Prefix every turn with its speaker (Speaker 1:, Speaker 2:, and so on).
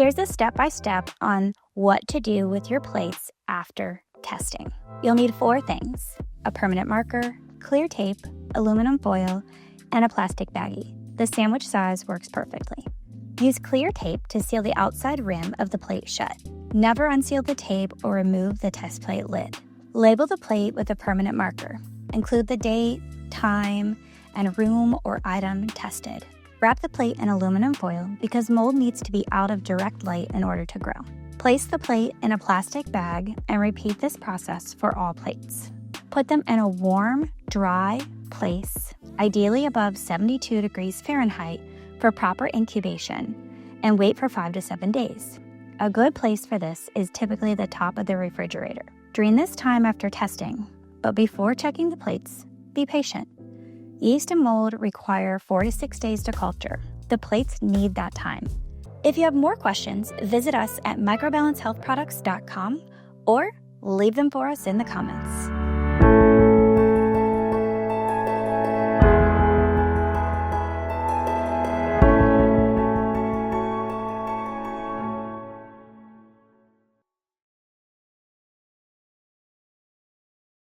Speaker 1: Here's a step-by-step on what to do with your plates after testing. You'll need 4 things: a permanent marker, clear tape, aluminum foil, and a plastic baggie. The sandwich size works perfectly. Use clear tape to seal the outside rim of the plate shut. Never unseal the tape or remove the test plate lid. Label the plate with a permanent marker. Include the date, time, and room or item tested. Wrap the plate in aluminum foil because mold needs to be out of direct light in order to grow. Place the plate in a plastic bag and repeat this process for all plates. Put them in a warm, dry place, ideally above 72 degrees Fahrenheit, for proper incubation, and wait for 5 to 7 days. A good place for this is typically the top of the refrigerator. During this time after testing, but before checking the plates, be patient. Yeast and mold require 4 to 6 days to culture. The plates need that time. If you have more questions, visit us at microbalancehealthproducts.com or leave them for us in the comments.